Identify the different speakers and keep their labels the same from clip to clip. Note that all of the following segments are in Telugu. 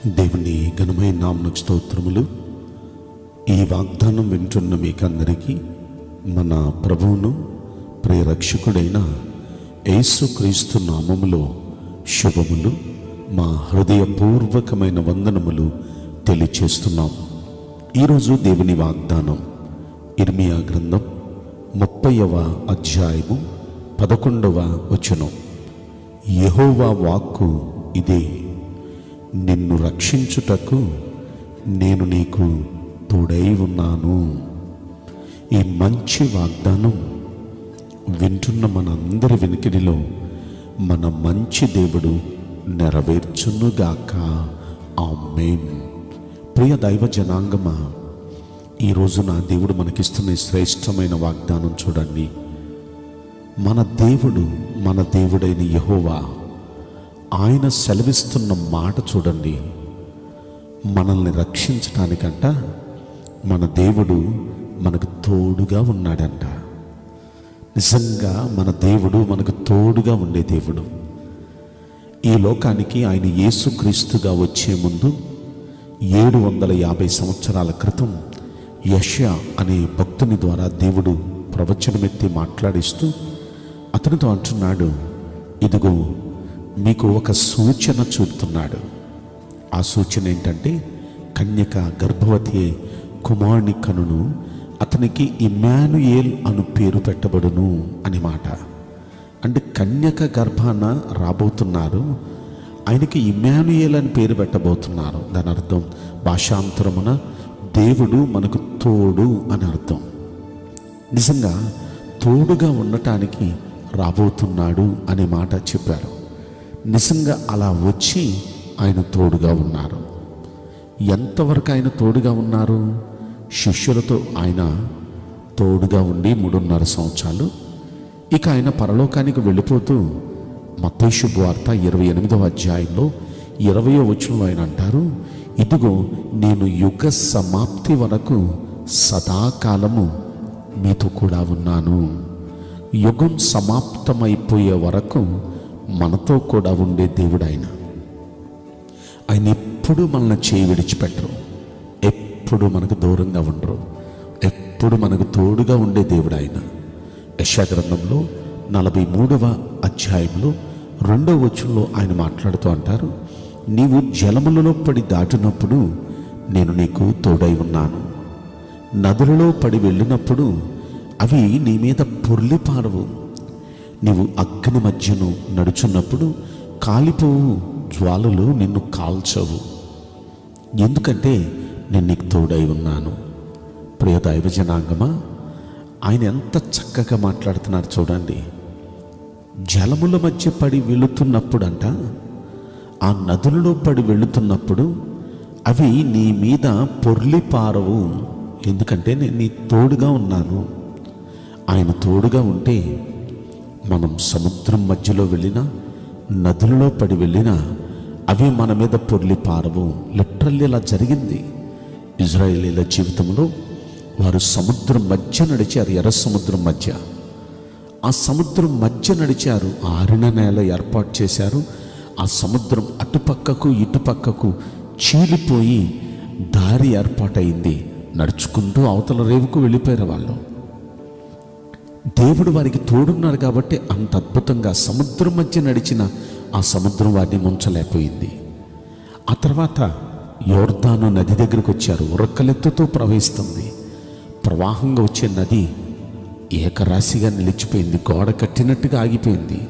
Speaker 1: దేవుని ఘనమైన నామమునకు స్తోత్రములు. ఈ వాగ్దానం వింటున్న మీకందరికీ మన ప్రభువును ప్రియరక్షకుడైన యేసుక్రీస్తు నామములో శుభములు, మా హృదయపూర్వకమైన వందనములు తెలియచేస్తున్నాం. ఈరోజు దేవుని వాగ్దానం ఇర్మియా గ్రంథం 30వ అధ్యాయము 11వ వచనం. యెహోవా వాక్కు ఇదే, నిన్ను రక్షించుటకు నేను నీకు తోడై ఉన్నాను. ఈ మంచి వాగ్దానం వింటున్న మనందరి వెనుకడిలో మన మంచి దేవుడు నెరవేర్చునుగాక. ఆమేన్. ప్రియ దైవ జనాంగమా, ఈరోజు నా దేవుడు మనకిస్తున్న శ్రేష్టమైన వాగ్దానం చూడండి. మన దేవుడైన యెహోవా ఆయన సెలవిస్తున్న మాట చూడండి. మనల్ని రక్షించటానికంట మన దేవుడు మనకు తోడుగా ఉన్నాడంట. నిజంగా మన దేవుడు మనకు తోడుగా ఉండే దేవుడు. ఈ లోకానికి ఆయన యేసుక్రీస్తుగా వచ్చే ముందు 750 సంవత్సరాల క్రితం యెషయా అనే భక్తుని ద్వారా దేవుడు ప్రవచనమెత్తి మాట్లాడిస్తూ అతనితో అంటున్నాడు, ఇదిగో మీకు ఒక సూచన చూపుతున్నాడు. ఆ సూచన ఏంటంటే, కన్యక గర్భవతి కుమారుని కనును, అతనికి ఇమ్మానుయేల్ అను పేరు పెట్టబడును అని మాట. అంటే కన్యక గర్భాన రాబోతున్నారు, ఆయనకి ఇమ్మానుయేల్ అని పేరు పెట్టబోతున్నారు. దాని అర్థం భాషాంతరమున దేవుడు మనకు తోడు అని అర్థం. నిజంగా తోడుగా ఉండటానికి రాబోతున్నాడు అనే మాట చెప్పారు. నిజంగా అలా వచ్చి ఆయన తోడుగా ఉన్నారు. ఎంతవరకు ఆయన తోడుగా ఉన్నారు? శిష్యులతో ఆయన తోడుగా ఉండి 3.5 సంవత్సరాలు. ఇక ఆయన పరలోకానికి వెళ్ళిపోతూ మత్తయి శుభవార్త 28వ అధ్యాయంలో 20వ వచనంలో ఆయన అంటారు, ఇదిగో నేను యుగ సమాప్తి వరకు సదాకాలము మీతో కూడా ఉన్నాను. యుగం సమాప్తమైపోయే వరకు మనతో కూడా ఉండే దేవుడు ఆయన. ఆయన ఎప్పుడు మనల్ని చేయి విడిచిపెట్టరు, ఎప్పుడు మనకు దూరంగా ఉండరు, ఎప్పుడు మనకు తోడుగా ఉండే దేవుడు ఆయన. యెషయా గ్రంథంలో 43వ అధ్యాయంలో 2వ వచనంలో ఆయన మాట్లాడుతూ అంటారు, నీవు జలములలో పడి దాటినప్పుడు నేను నీకు తోడై ఉన్నాను. నదులలో పడి వెళ్ళినప్పుడు అవి నీ మీద పొర్లిపారవు. నీవు అగ్ని మధ్యను నడుచున్నప్పుడు కాలిపోవు జ్వాలలు నిన్ను కాల్చవు, ఎందుకంటే నేను నీకు తోడై ఉన్నాను. ప్రియ దైవ జనాంగమా, ఆయన ఎంత చక్కగా మాట్లాడుతున్నారు చూడండి. జలముల మధ్య పడి వెళుతున్నప్పుడు అంట, ఆ నదులలో పడి వెళుతున్నప్పుడు అవి నీ మీద పొర్లిపారవు, ఎందుకంటే నేను నీ తోడుగా ఉన్నాను. ఆయన తోడుగా ఉంటే మనం సముద్రం మధ్యలో వెళ్ళినా, నదులలో పడి వెళ్ళినా అవి మన మీద పొర్లి పారవు. లిటరల్లీ ఇలా జరిగింది. ఇజ్రాయేలీల జీవితంలో వారు సముద్రం మధ్య నడిచారు, ఎర్ర సముద్రం మధ్య. ఆ సముద్రం మధ్య నడిచారు, ఆరిన నేల ఏర్పాటు చేశారు. ఆ సముద్రం అటుపక్కకు ఇటుపక్కకు చీలిపోయి దారి ఏర్పాటైంది. నడుచుకుంటూ అవతల రేవుకు వెళ్ళిపోయారు వాళ్ళు. దేవుడు వారికి తోడున్నారు కాబట్టి అంత అద్భుతంగా సముద్రం మధ్య నడిచిన ఆ సముద్రం వారిని ముంచలేకపోయింది. ఆ తర్వాత యోర్దాను నది దగ్గరకు వచ్చారు. ఉరకలెత్తుతో ప్రవహిస్తుంది. ప్రవాహంగా వచ్చే నది ఏకరాశిగా నిలిచిపోయింది, గోడ కట్టినట్టుగా ఆగిపోయింది.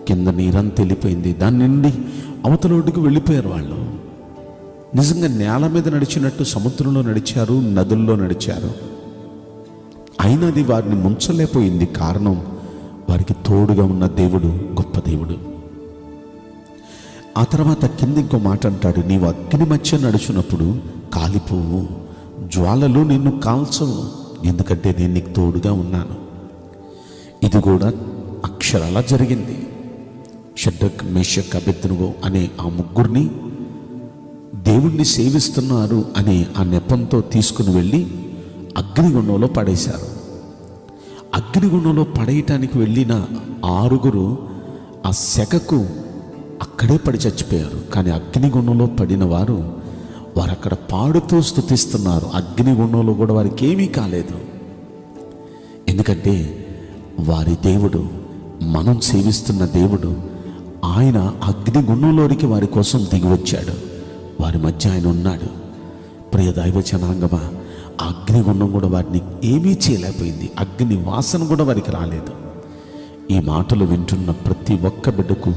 Speaker 1: కింద నీరంతా వెళ్ళిపోయింది. దాని నుండి అవతల ఒడ్డుకు వెళ్ళిపోయారు వాళ్ళు. నిజంగా నేల మీద నడిచినట్టు సముద్రంలో నడిచారు, నదుల్లో నడిచారు. అయినా అది వారిని ముంచలేకపోయింది. కారణం, వారికి తోడుగా ఉన్న దేవుడు గొప్ప దేవుడు. ఆ తర్వాత కింద ఇంకో మాట అంటాడు, నీవు అగ్ని మధ్య నడుచున్నప్పుడు కాలిపోవు, జ్వాలలు నిన్ను కాల్చవు, ఎందుకంటే నేను నీకు తోడుగా ఉన్నాను. ఇది కూడా అక్షరాలా జరిగింది. షడ్రక్, మేషక్, అబేద్నెగో అనే ఆ ముగ్గురిని దేవుణ్ణి సేవిస్తున్నారు అనే ఆ నెపంతో తీసుకుని వెళ్ళి అగ్నిగుండంలో పడేశారు. అగ్నిగుండంలో పడేయటానికి వెళ్ళిన 6 ఆ సెగకు అక్కడే పడి చచ్చిపోయారు. కానీ అగ్నిగుండంలో పడిన వారు అక్కడ పాడుతూ స్తుతిస్తున్నారు. అగ్నిగుండంలో కూడా వారికి ఏమీ కాలేదు. ఎందుకంటే వారి దేవుడు, మనం సేవిస్తున్న దేవుడు, ఆయన అగ్నిగుండంలోనికి వారి కోసం దిగి వచ్చాడు. వారి మధ్య ఆయన ఉన్నాడు. ప్రియ దైవ జనాంగమా, ఆ అగ్నిగుండం కూడా వారిని ఏమీ చేయలేకపోయింది. అగ్ని వాసన కూడా వారికి రాలేదు. ఈ మాటలు వింటున్న ప్రతి ఒక్క బిడ్డకు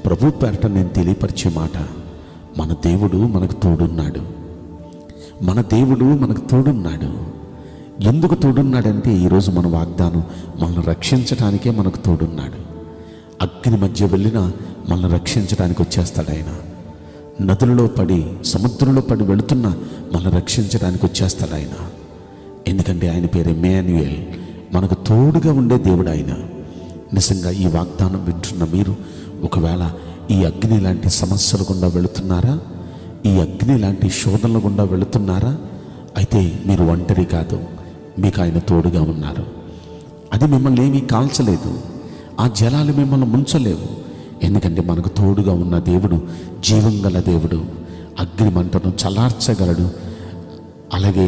Speaker 1: ప్రభు పేరట నేను తెలియపరిచే మాట, మన దేవుడు మనకు తోడున్నాడు. మన దేవుడు మనకు తోడున్నాడు. ఎందుకు తోడున్నాడంటే ఈరోజు మన వాగ్దానం మనల్ని రక్షించడానికే మనకు తోడున్నాడు. అగ్ని మధ్య వెళ్ళినా మనల్ని రక్షించడానికి వచ్చేస్తాడు ఆయన. నదులలో పడి, సముద్రంలో పడి వెళుతున్నా మనల్ని రక్షించడానికి వచ్చేస్తాడు ఆయన. ఎందుకంటే ఆయన పేరు ఎమ్మాన్యుయేల్, మనకు తోడుగా ఉండే దేవుడు ఆయన. నిజంగా ఈ వాగ్దానం వింటున్న మీరు ఒకవేళ ఈ అగ్ని లాంటి సమస్యల గుండా వెళుతున్నారా? ఈ అగ్ని లాంటి శోధనల గుండా వెళుతున్నారా? అయితే మీరు ఒంటరి కాదు, మీకు ఆయన తోడుగా ఉన్నారు. అది మిమ్మల్ని ఏమీ కాల్చలేదు, ఆ జలాలు మిమ్మల్ని ముంచలేవు. ఎందుకంటే మనకు తోడుగా ఉన్న దేవుడు జీవం గల దేవుడు. అగ్ని మంటను చల్లార్చగలడు. అలాగే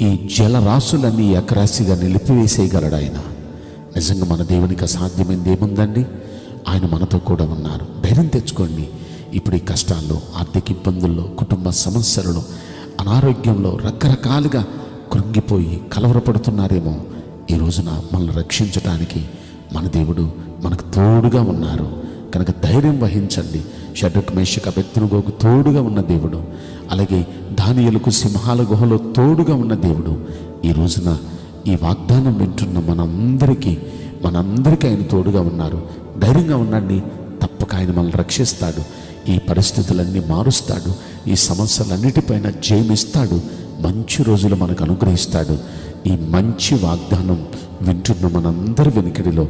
Speaker 1: ఈ జలరాశులన్నీ ఏకరాశిగా నిలిపివేసేయగలడు ఆయన. నిజంగా మన దేవునికి అసాధ్యమైంది ఏముందండి? ఆయన మనతో కూడా ఉన్నారు. ధైర్యం తెచ్చుకోండి. ఇప్పుడు ఈ కష్టాల్లో, ఆర్థిక ఇబ్బందుల్లో, కుటుంబ సమస్యలలో, అనారోగ్యంలో రకరకాలుగా కృంగిపోయి కలవరపడుతున్నారేమో. ఈ రోజున మనల్ని రక్షించడానికి మన దేవుడు మనకు తోడుగా ఉన్నారు కనుక ధైర్యం వహించండి. షడ్రక్ మేషక్ అబేద్నెగోకు తోడుగా ఉన్న దేవుడు, అలాగే దానియేలుకు సింహాల గుహలో తోడుగా ఉన్న దేవుడు ఈ రోజున ఈ వాగ్దానం వింటున్న మనందరికీ ఆయన తోడుగా ఉన్నారు. ధైర్యంగా ఉండండి. తప్పక ఆయన మనల్ని రక్షిస్తాడు. ఈ పరిస్థితులన్నీ మారుస్తాడు. ఈ సమస్యలన్నిటిపైన జయమిస్తాడు. మంచి రోజులు మనకు అనుగ్రహిస్తాడు. ఈ మంచి వాగ్దానం వింటున్న మనందరి వెనుకడిలో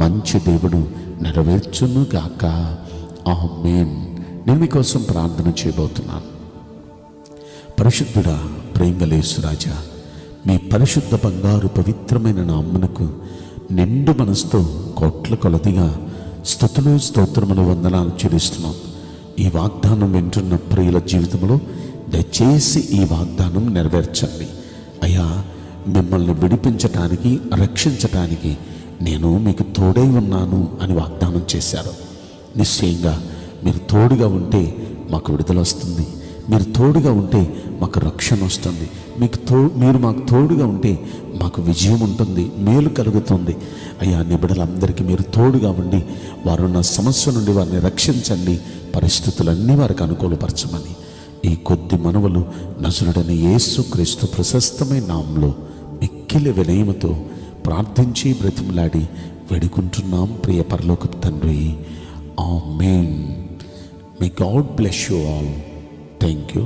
Speaker 1: మంచి దేవుడు నెరవేర్చును గాక. ఆమేన్. నేను మీకోసం ప్రార్థన చేయబోతున్నాను. పరిశుద్ధుడా, ప్రేమగల యేసురాజా, మీ పరిశుద్ధ బంగారు పవిత్రమైన నామమునకు నిండు మనసుతో కోట్ల కొలదిగా స్తుతులు, స్తోత్రములు, వందనాలు చెల్లిస్తున్నాం. ఈ వాగ్దానం వింటున్న ప్రియుల జీవితంలో దయచేసి ఈ వాగ్దానం నెరవేర్చండి అయ్యా. మిమ్మల్ని విడిపించటానికి, రక్షించటానికి నేను మీకు తోడై ఉన్నాను అని వాగ్దానం చేశారు. నిశ్చయంగా మీరు తోడుగా ఉంటే మాకు విడుదల వస్తుంది. మీరు తోడుగా ఉంటే మాకు రక్షణ వస్తుంది. మీరు మాకు తోడుగా ఉంటే మాకు విజయం ఉంటుంది, మేలు కలుగుతుంది. అయ్యా, నీ బిడ్డలందరికీ మీరు తోడుగా ఉండి వారున్న సమస్య నుండి వారిని రక్షించండి. పరిస్థితులన్నీ వారికి అనుకూలపరచమని ఈ కొద్ది మనవులు నజరుడైన యేసుక్రీస్తు ప్రశస్తమైన నామములో మిక్కిలి వినయముతో ప్రార్థించి బ్రతిమలాడి వేడుకుంటున్నాం ప్రియ పరలోకపు తండ్రి. Amen. May God bless you all. Thank you.